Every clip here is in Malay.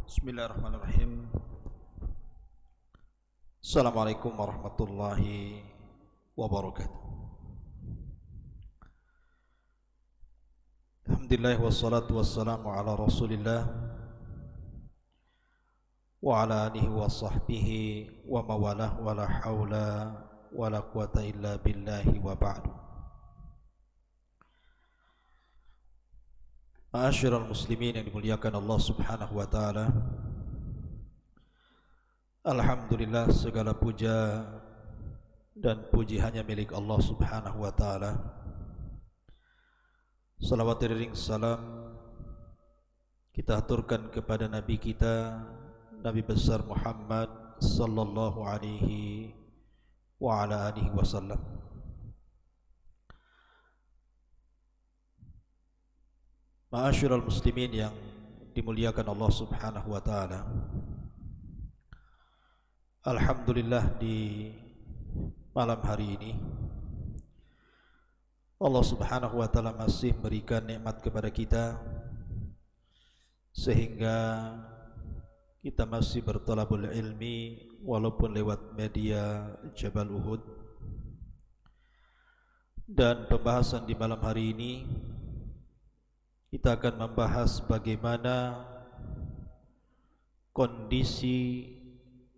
Bismillahirrahmanirrahim. Assalamualaikum warahmatullahi wabarakatuh. Alhamdulillah wassalatu wassalamu ala Rasulillah wa ala alihi wa sahbihi wa mawalah wa la hawla wa la quwata illa billahi wa ba'du. Ma'asyiral muslimin yang dimuliakan Allah Subhanahu wa taala. Alhamdulillah, segala puja dan puji hanya milik Allah Subhanahu wa taala. Salawat dan salam kita aturkan kepada nabi kita, Nabi besar Muhammad sallallahu alaihi wa ala alihi wasallam. Ma'asyiral muslimin yang dimuliakan Allah Subhanahu wa taala. Alhamdulillah, di malam hari ini Allah Subhanahu wa taala masih berikan nikmat kepada kita sehingga kita masih berthalabul ilmi walaupun lewat media Jabal Uhud. Dan pembahasan di malam hari ini kita akan membahas bagaimana kondisi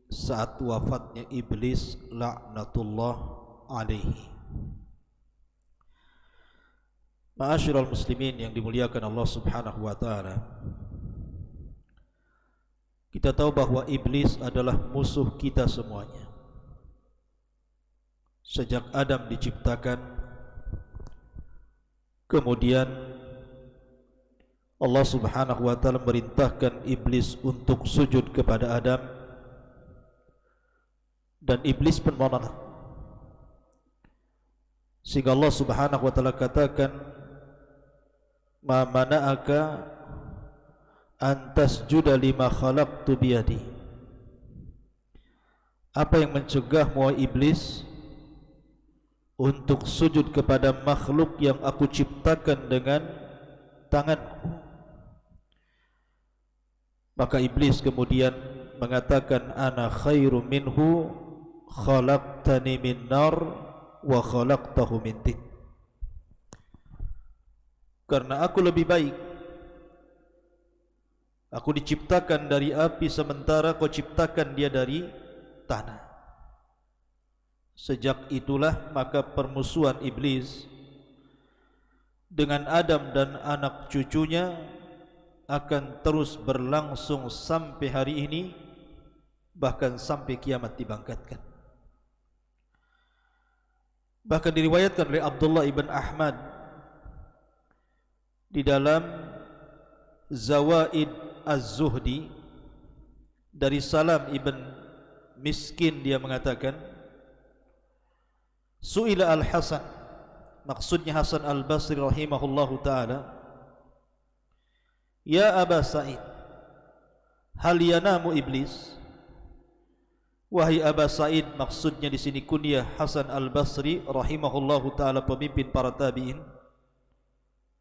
saat wafatnya iblis laknatullah alaihi. Ma'asyiral muslimin yang dimuliakan Allah Subhanahu wa taala. Kita tahu bahwa iblis adalah musuh kita semuanya. Sejak Adam diciptakan, kemudian Allah Subhanahu wa taala merintahkan iblis untuk sujud kepada Adam, dan iblis pun menolak. Sehingga Allah Subhanahu wa taala katakan, "Ma mana'aka an tasjuda lima khalaqtu biyadi." Apa yang mencegahmu wahai iblis untuk sujud kepada makhluk yang aku ciptakan dengan tanganku? Maka iblis kemudian mengatakan, "Ana khairu minhu, khalaqtani min nar wa khalaqtahu min tin." Karena aku lebih baik, aku diciptakan dari api sementara kau ciptakan dia dari tanah. Sejak itulah maka permusuhan iblis dengan Adam dan anak cucunya akan terus berlangsung sampai hari ini, bahkan sampai kiamat dibangkitkan. Bahkan diriwayatkan oleh Abdullah ibn Ahmad di dalam Zawaid Az-Zuhdi dari Salam ibn Miskin, dia mengatakan, Su'ila al-Hasan, maksudnya Hasan al-Basri rahimahullahu ta'ala, "Ya Aba Sa'id, hal yanamu iblis?" Wahai Aba Sa'id, maksudnya di sini kunyah Hasan al-Basri rahimahullahu ta'ala, pemimpin para tabi'in,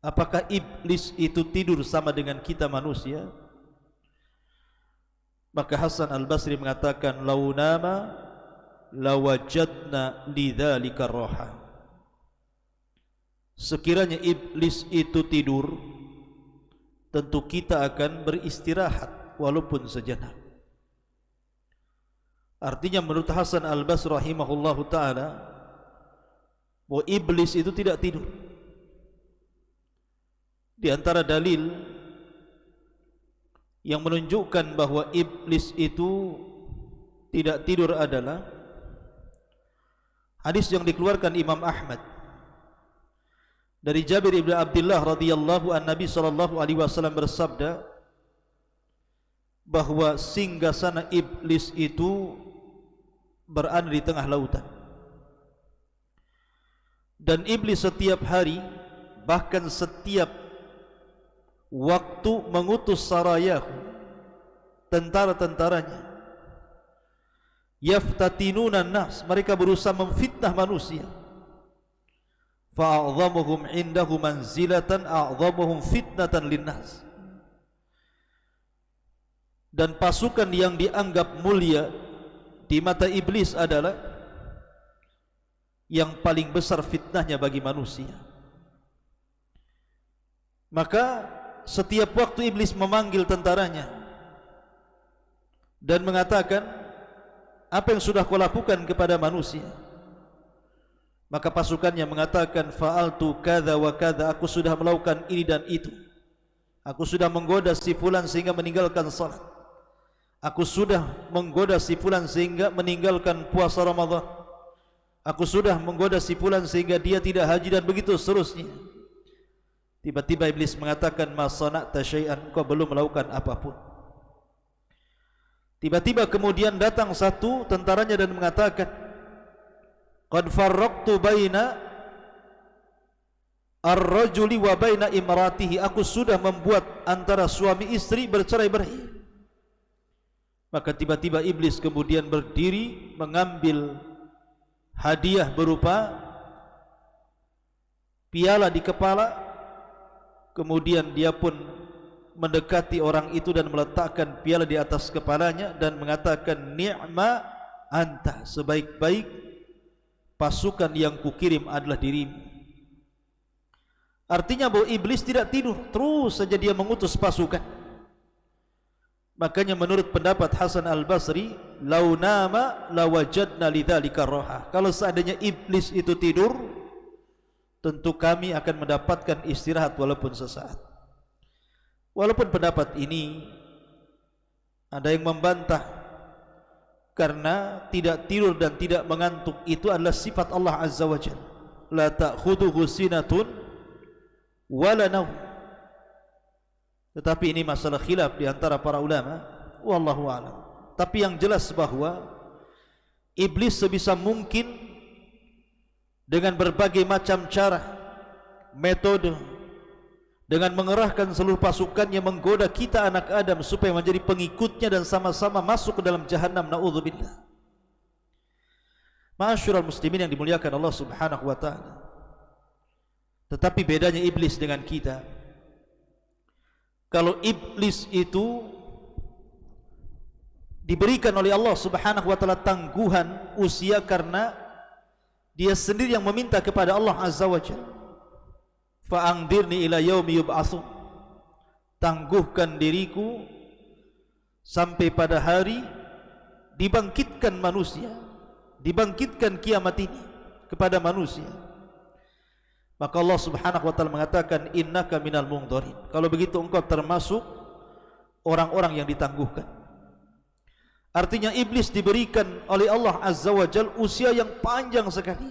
apakah iblis itu tidur sama dengan kita manusia? Maka Hasan al-Basri mengatakan, "Lau nama lawajadna lidzalika roha." Sekiranya iblis itu tidur, tentu kita akan beristirahat walaupun sejenak. Artinya menurut Hasan al-Basri rahimahullahu ta'ala, bahwa iblis itu tidak tidur. Di antara dalil yang menunjukkan bahwa iblis itu tidak tidur adalah hadis yang dikeluarkan Imam Ahmad dari Jabir ibn Abdullah radhiyallahu an, Nabi sallallahu alaihi wasallam bersabda bahwa singgasana iblis itu berada di tengah lautan, dan iblis setiap hari, bahkan setiap waktu, mengutus sarayahu, tentara-tentaranya, yaftatinuna nas, mereka berusaha memfitnah manusia, fa'adhamuhum indahu manzilatan a'dhamuhum fitnatan linnas. dan pasukan yang dianggap mulia di mata iblis adalah yang paling besar fitnahnya bagi manusia. Maka setiap waktu iblis memanggil tentaranya dan mengatakan, apa yang sudah kau lakukan kepada manusia? Maka pasukannya mengatakan, fa'altu kadza wa kadza, aku sudah melakukan ini dan itu. Aku sudah menggoda si fulan sehingga meninggalkan salat. Aku sudah menggoda si fulan sehingga meninggalkan puasa Ramadan. Aku sudah menggoda si fulan sehingga dia tidak haji, dan begitu seterusnya. Tiba-tiba iblis mengatakan, ma sana'ta syai'an, engkau belum melakukan apapun. Tiba-tiba kemudian datang satu tentaranya dan mengatakan, qad farraqtu baina ar-rajuli wa baina imratihi, aku sudah membuat antara suami istri bercerai-berai. Maka tiba-tiba iblis kemudian berdiri mengambil hadiah berupa piala di kepala, kemudian dia pun mendekati orang itu dan meletakkan piala di atas kepalanya dan mengatakan, ni'ma anta, sebaik-baik pasukan yang kukirim adalah dirimu. Artinya bahwa iblis tidak tidur, terus saja dia mengutus pasukan. Makanya menurut pendapat Hasan Al-Basri, lau nama lawajadna lidzalika raha, kalau seandainya iblis itu tidur, tentu kami akan mendapatkan istirahat walaupun sesaat. Walaupun pendapat ini ada yang membantah, karena tidak tidur dan tidak mengantuk itu adalah sifat Allah Azza wa Jalla. La ta'khudhuhu sinatun wala naum. Tetapi ini masalah khilaf di antara para ulama, wallahu a'lam. Tapi yang jelas bahwa iblis sebisa mungkin dengan berbagai macam cara, metode, dengan mengerahkan seluruh pasukannya menggoda kita anak Adam supaya menjadi pengikutnya dan sama-sama masuk ke dalam jahanam, na'udzubillah. Ma'asyiral muslimin yang dimuliakan Allah Subhanahu wa taala. Tetapi bedanya iblis dengan kita, kalau iblis itu diberikan oleh Allah Subhanahu wa taala tangguhan usia karena dia sendiri yang meminta kepada Allah Azza wa Jalla, fa'angdirni ila yaumi yub'atsun, tangguhkan diriku sampai pada hari dibangkitkan manusia, dibangkitkan kiamat ini kepada manusia. Maka Allah Subhanahu wa taala mengatakan, innaka minal mundharin, kalau begitu engkau termasuk orang-orang yang ditangguhkan. Artinya iblis diberikan oleh Allah Azza wa Jalla usia yang panjang sekali.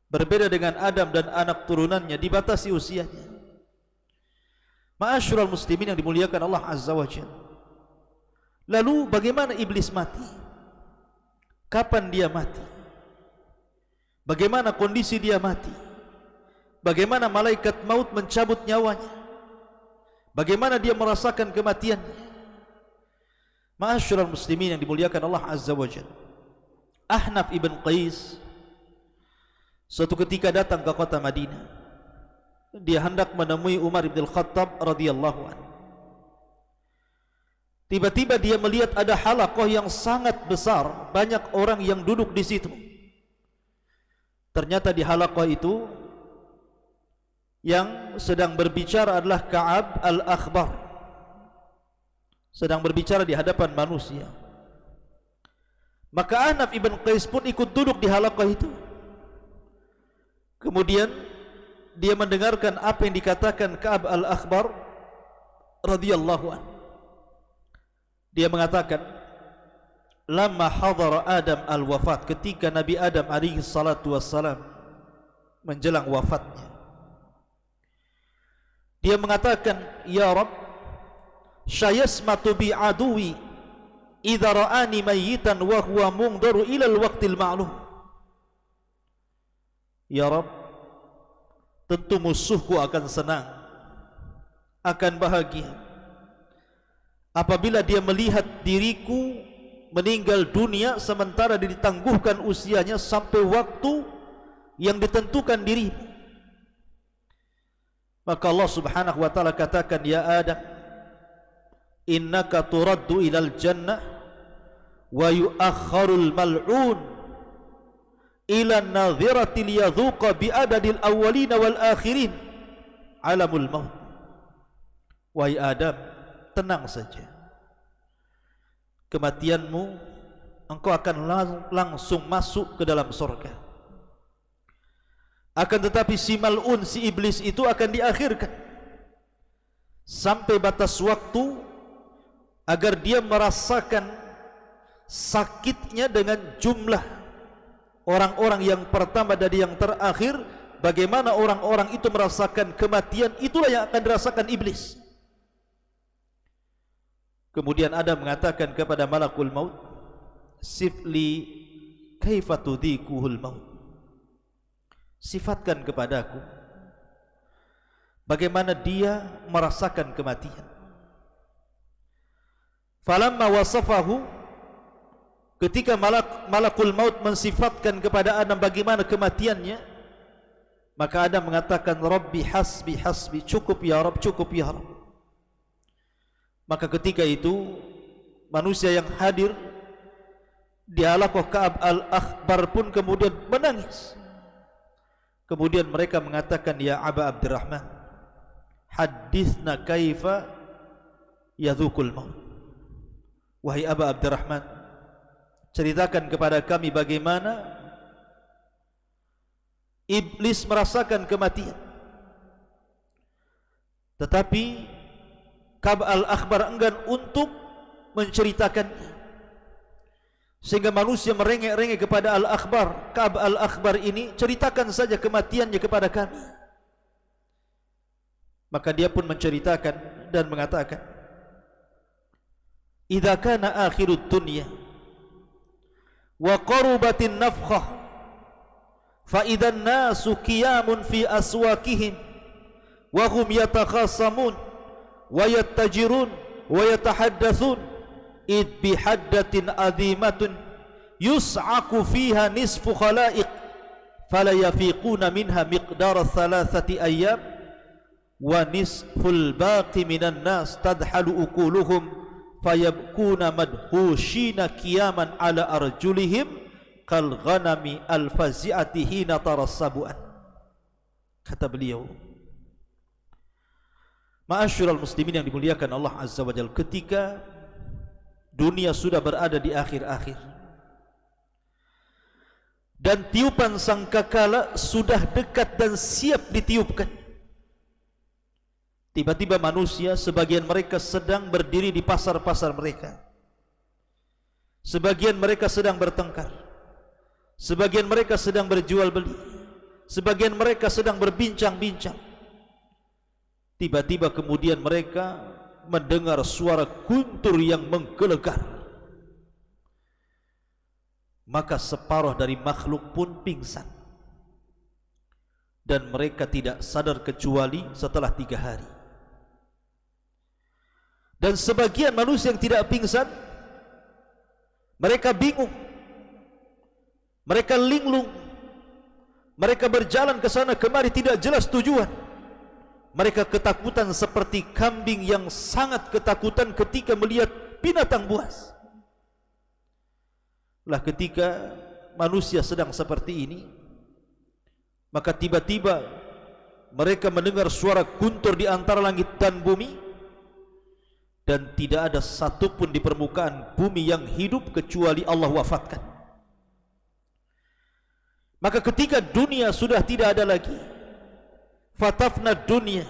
Berbeda dengan Adam dan anak turunannya, dibatasi usianya. Ma'asyiral muslimin yang dimuliakan Allah Azza wa Jalla. Lalu bagaimana iblis mati? Kapan dia mati? Bagaimana kondisi dia mati? Bagaimana malaikat maut mencabut nyawanya? Bagaimana dia merasakan kematiannya? Ma'asyiral muslimin yang dimuliakan Allah Azza wa Jalla. Ahnaf ibn Qais suatu ketika datang ke kota Madinah. Dia hendak menemui Umar bin Khattab radhiyallahu anhu. Tiba-tiba dia melihat ada halaqah yang sangat besar, banyak orang yang duduk di situ. Ternyata di halaqah itu yang sedang berbicara adalah Ka'ab al-Akhbar, sedang berbicara di hadapan manusia. Maka Ahnaf ibn Qais pun ikut duduk di halaqah itu. Kemudian dia mendengarkan apa yang dikatakan Ka'ab al-Akhbar radhiyallahu anhu. Dia mengatakan, lamma hadara Adam al-wafat, ketika Nabi Adam alaihi salatu wassalam menjelang wafatnya, dia mengatakan, ya Rabb, syayasmatu bi aduwi idza ra'ani mayyitan wa huwa mungdaru ila al-waqtil ma'lum. Ya Rabb, tentu musuhku akan senang, akan bahagia apabila dia melihat diriku meninggal dunia sementara ditangguhkan usianya sampai waktu yang ditentukan dirimu. Maka Allah Subhanahu wa taala katakan, ya Adam, innaka turaddu ilal jannah wa yu'akhkharul mal'un ila an-nadhirati liyadhuqa bi'adadil awwalina wal akhirin alamul maut. Wahai Adam, tenang saja, kematianmu engkau akan langsung masuk ke dalam surga. Akan tetapi si mal'un, si iblis itu akan diakhirkan sampai batas waktu agar dia merasakan sakitnya dengan jumlah orang-orang yang pertama dari yang terakhir. Bagaimana orang-orang itu merasakan kematian, itulah yang akan dirasakan iblis. Kemudian Adam mengatakan kepada malakul maut, sifli kaifa tudhikuhul maut, sifatkan kepadaku bagaimana dia merasakan kematian. Falamma wasafahu, ketika malakul maut mensifatkan kepada Adam bagaimana kematiannya, maka Adam mengatakan, Rabbi hasbi hasbi, cukup ya Rabb, cukup ya Rabb. Maka ketika itu manusia yang hadir di halaqah Ka'ab al-Akhbar pun kemudian menangis. Kemudian mereka mengatakan, ya Aba Abdurrahman, hadithna kaifa yadhukul maut. Wahai Aba Abdurrahman, ceritakan kepada kami bagaimana iblis merasakan kematian. Tetapi Ka'ab al-Akhbar enggan untuk menceritakannya, sehingga manusia merengek-rengek kepada al-Akhbar. Ka'ab al-Akhbar ini, ceritakan saja kematiannya kepada kami. Maka dia pun menceritakan dan mengatakan, idza kana akhirud dunya wa qarubatin nafkhah fa idzan nasu qiyamun fi aswaqihim wa hum yatakhasamun wa yattajirun wa yatahaddatsun id bihaddatin azimatun yus'aku fiha nisfu khalaiq fala yafiquna minha miqdara thalathati ayyam wa nisful baqi minan nas tadhalu uquluhum fayabkuna madhushina qiyaman ala arjulihim kal ghanami al fazi'ati hina tarassabuan. Kata beliau, ma'asyiral muslimin yang dimuliakan Allah Azza wa Jalla, ketika dunia sudah berada di akhir-akhir dan tiupan sangkakala sudah dekat dan siap ditiupkan, tiba-tiba manusia, sebagian mereka sedang berdiri di pasar-pasar mereka, sebagian mereka sedang bertengkar, sebagian mereka sedang berjual beli, sebagian mereka sedang berbincang-bincang. Tiba-tiba kemudian mereka mendengar suara guntur yang menggelegar. Maka separuh dari makhluk pun pingsan, dan mereka tidak sadar kecuali setelah 3 hari. Dan sebagian manusia yang tidak pingsan, mereka bingung, mereka linglung, mereka berjalan ke sana kemari tidak jelas tujuan. Mereka ketakutan seperti kambing yang sangat ketakutan ketika melihat binatang buas. Lah ketika manusia sedang seperti ini, maka tiba-tiba mereka mendengar suara guntur di antara langit dan bumi, dan tidak ada satupun di permukaan bumi yang hidup kecuali Allah wafatkan. Maka ketika dunia sudah tidak ada lagi, fatafna dunya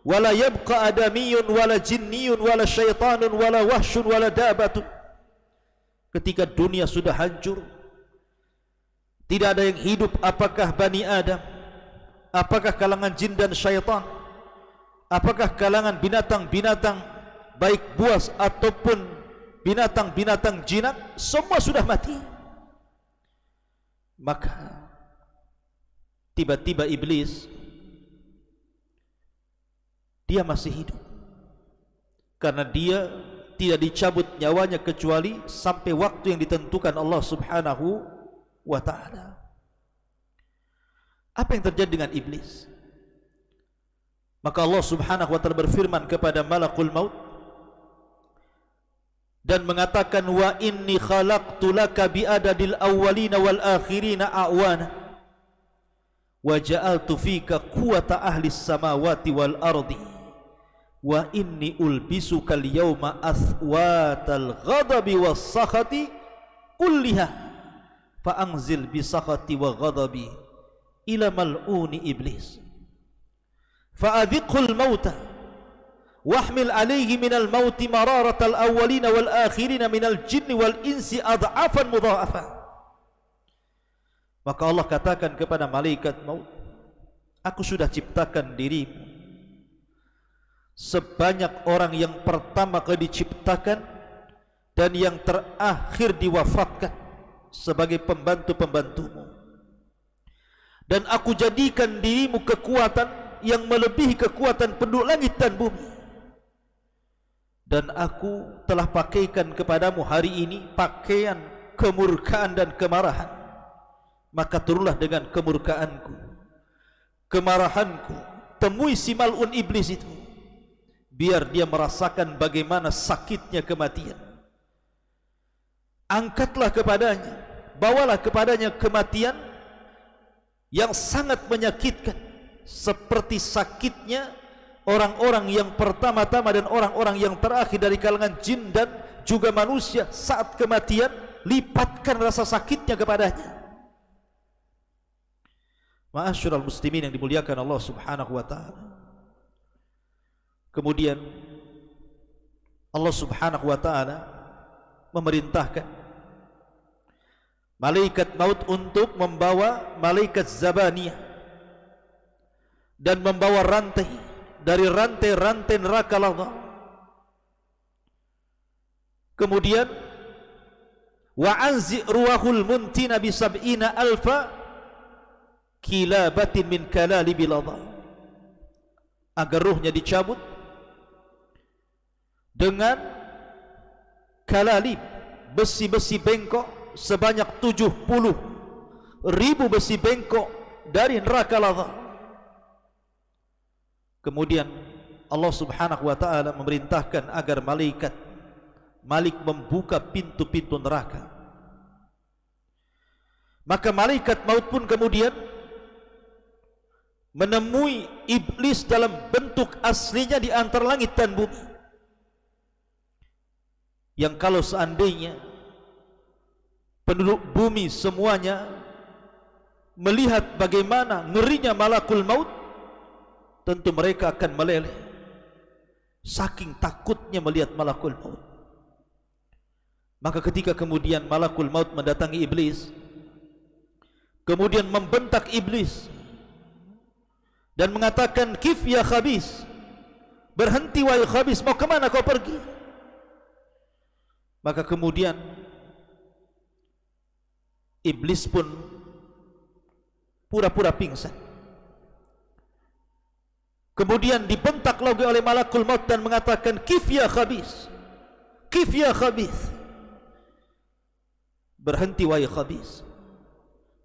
wala yabqa adamiyun wala jinniyun wala syaitanun wala wahsyun wala dabatun. Ketika dunia sudah hancur, tidak ada yang hidup, apakah Bani Adam, apakah kalangan jin dan syaitan, apakah kalangan binatang-binatang baik buas ataupun binatang-binatang jinak, semua sudah mati. Maka tiba-tiba iblis, dia masih hidup, karena dia tidak dicabut nyawanya kecuali sampai waktu yang ditentukan Allah Subhanahu wa ta'ala. Apa yang terjadi dengan iblis? Maka Allah Subhanahu wa ta'ala berfirman kepada malakul maut, dan mengatakan, wa inni khalaqtu laka bi adadil awwalina wal akhirina a'wana wa ja'altu fika quwwata ahli samawati wal ardi wa inni ulbisuka al-yawma athwatal ghadabi was sakhati kulliha fa anzil bi sakhati wa ghadabi ila mal'uni iblis fa adhiqhul mauta wahmil alaihi minal mauti mararatal awwalina wal akhirina minal jinni wal insi adhafan mudha'afa. Maka Allah katakan kepada malaikat maut, aku sudah ciptakan dirimu sebanyak orang yang pertama kali diciptakan dan yang terakhir diwafatkan sebagai pembantu-pembantumu, dan aku jadikan dirimu kekuatan yang melebihi kekuatan penduduk langit dan bumi, dan aku telah pakaikan kepadamu hari ini pakaian kemurkaan dan kemarahan. Maka turunlah dengan kemurkaanku, kemarahanku, temui si mal'un iblis itu, biar dia merasakan bagaimana sakitnya kematian. Angkatlah kepadanya, bawalah kepadanya kematian yang sangat menyakitkan, seperti sakitnya orang-orang yang pertama-tama dan orang-orang yang terakhir dari kalangan jin dan juga manusia saat kematian. Lipatkan rasa sakitnya kepadanya. Ma'asyiral muslimin yang dimuliakan Allah Subhanahu wa ta'ala. Kemudian Allah Subhanahu wa ta'ala memerintahkan malaikat maut untuk membawa malaikat Zabaniyah dan membawa rantai dari rantai-rantai neraka Allah. Kemudian wa anzi ruahul muntina bi sab'ina alfa kilabatin min kalalibil Allah, agar ruhnya dicabut dengan kalalib, besi-besi bengkok sebanyak 70.000 besi bengkok dari neraka Allah. Kemudian Allah Subhanahu wa ta'ala memerintahkan agar Malik membuka pintu-pintu neraka. Maka malaikat maut pun kemudian menemui iblis dalam bentuk aslinya di antara langit dan bumi, yang kalau seandainya penduduk bumi semuanya melihat bagaimana ngerinya malakul maut, tentu mereka akan meleleh saking takutnya melihat malakul maut. Maka ketika kemudian malakul maut mendatangi iblis, kemudian membentak iblis dan mengatakan, kif ya khabis, berhenti wahai khabis, mau kemana kau pergi? Maka kemudian iblis pun pura-pura pingsan. Kemudian dibentak lagi oleh malakul maut dan mengatakan, kif ya khabis, kif ya khabis, berhenti wahai khabis,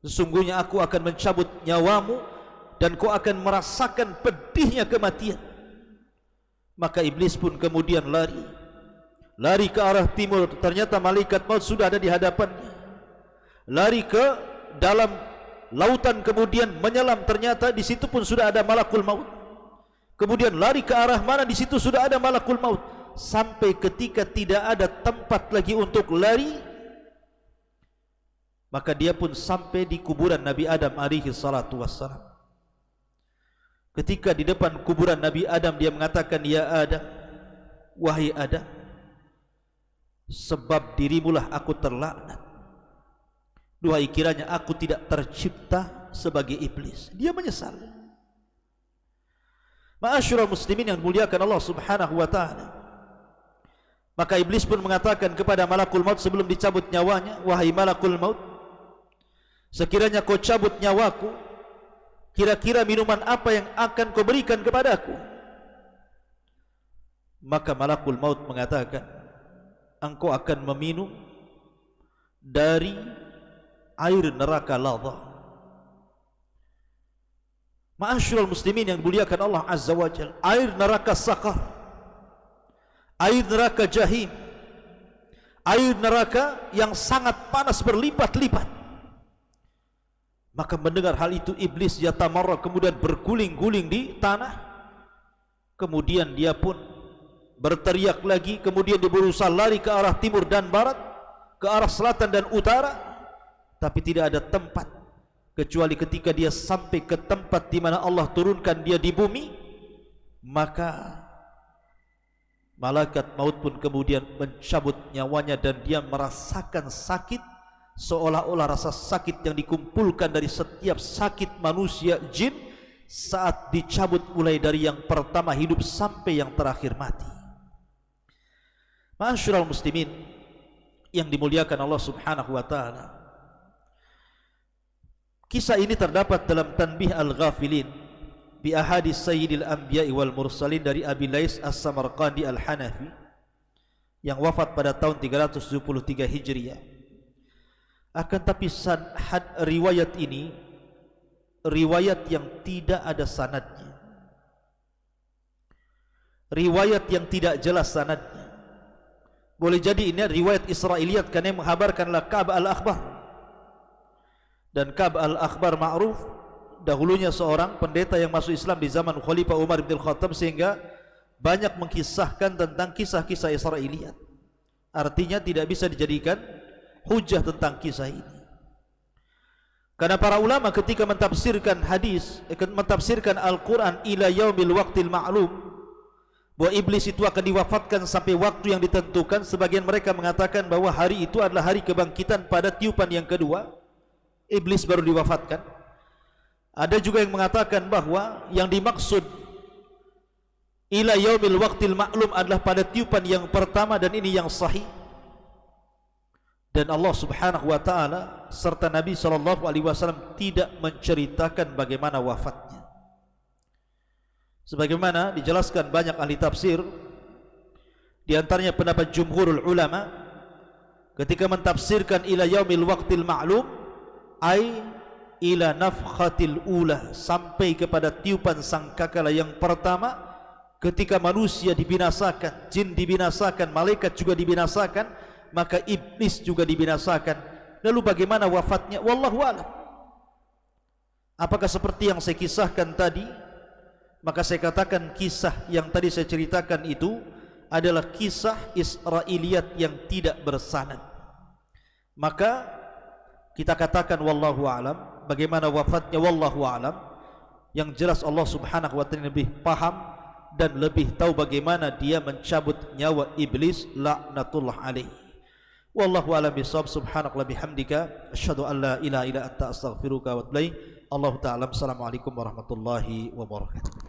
sesungguhnya aku akan mencabut nyawamu dan kau akan merasakan pedihnya kematian. Maka iblis pun kemudian lari ke arah timur. Ternyata malaikat maut sudah ada di hadapannya. Lari ke dalam lautan, kemudian menyelam. Ternyata di situ pun sudah ada malakul maut. Kemudian lari ke arah mana, di situ sudah ada malakul maut. Sampai ketika tidak ada tempat lagi untuk lari, maka dia pun sampai di kuburan Nabi Adam alaihi salatu wassalam. Ketika di depan kuburan Nabi Adam, dia mengatakan, ya Adam, wahai Adam, sebab dirimulah aku terlaknat. Duhai kiranya aku tidak tercipta sebagai iblis. Dia menyesal. Ma'asyiral muslimin yang dimuliakan Allah Subhanahu wa ta'ala. Maka iblis pun mengatakan kepada malakul maut sebelum dicabut nyawanya, wahai malakul maut, sekiranya kau cabut nyawaku, kira-kira minuman apa yang akan kau berikan kepadaku? Maka malakul maut mengatakan, engkau akan meminum dari air neraka ladha. Ma'asyiral muslimin yang dimuliakan Allah Azza wa Jalla, air neraka Saqar, air neraka Jahim, air neraka yang sangat panas berlipat-lipat. Maka mendengar hal itu iblis yatamarra, kemudian berguling-guling di tanah. Kemudian dia pun berteriak lagi, kemudian dia berusaha lari ke arah timur dan barat, ke arah selatan dan utara, tapi tidak ada tempat kecuali ketika dia sampai ke tempat di mana Allah turunkan dia di bumi, maka malaikat maut pun kemudian mencabut nyawanya dan dia merasakan sakit seolah-olah rasa sakit yang dikumpulkan dari setiap sakit manusia jin saat dicabut mulai dari yang pertama hidup sampai yang terakhir mati. Ma'asyiral muslimin yang dimuliakan Allah Subhanahu wa taala, kisah ini terdapat dalam Tanbih Al-Ghafilin bi ahadits sayyidil anbiya'i wal mursalin dari Abi Lais As-Samarqandi Al-Hanafi yang wafat pada tahun 373 Hijriah. Akan tapi riwayat ini riwayat yang tidak ada sanadnya, riwayat yang tidak jelas sanadnya. Boleh jadi ini riwayat Israiliyat karena yang menghabarkanlah Ka'b al-Akhbar, dan Ka'b al-Akhbar ma'ruf dahulunya seorang pendeta yang masuk Islam di zaman Khalifah Umar bin Khattab, sehingga banyak mengkisahkan tentang kisah-kisah Israiliyat. Artinya tidak bisa dijadikan hujah tentang kisah ini, karena para ulama ketika mentafsirkan hadis, mentafsirkan Al-Quran ila yaumil waqtil ma'lum, bahwa iblis itu akan diwafatkan sampai waktu yang ditentukan. Sebagian mereka mengatakan bahwa hari itu adalah hari kebangkitan pada tiupan yang kedua, iblis baru diwafatkan. Ada juga yang mengatakan bahwa yang dimaksud ila yaumil waqtil ma'lum adalah pada tiupan yang pertama, dan ini yang sahih. Dan Allah Subhanahu wa taala serta Nabi sallallahu alaihi wasallam tidak menceritakan bagaimana wafatnya. Sebagaimana dijelaskan banyak ahli tafsir, di antaranya pendapat jumhurul ulama ketika mentafsirkan ila yaumil waqtil ma'lum ai ila nafkhatil ula, sampai kepada tiupan sangkakala yang pertama ketika manusia dibinasakan, jin dibinasakan, malaikat juga dibinasakan, maka iblis juga dibinasakan. Lalu bagaimana wafatnya? Wallahu a'lam. Apakah seperti yang saya kisahkan tadi? Maka saya katakan kisah yang tadi saya ceritakan itu adalah kisah Israiliyat yang tidak bersanad. Maka kita katakan wallahu a'lam. Bagaimana wafatnya? Wallahu a'lam. Yang jelas Allah Subhanahu wa taala lebih paham dan lebih tahu bagaimana dia mencabut nyawa iblis laknatullah alaihi. Wallahu a'lam bishawab. Subhanakallahumma bihamdika asyhadu an la ilaha illa anta astaghfiruka wa atubu ilaik. Allahu ta'ala. Assalamualaikum warahmatullahi wabarakatuh.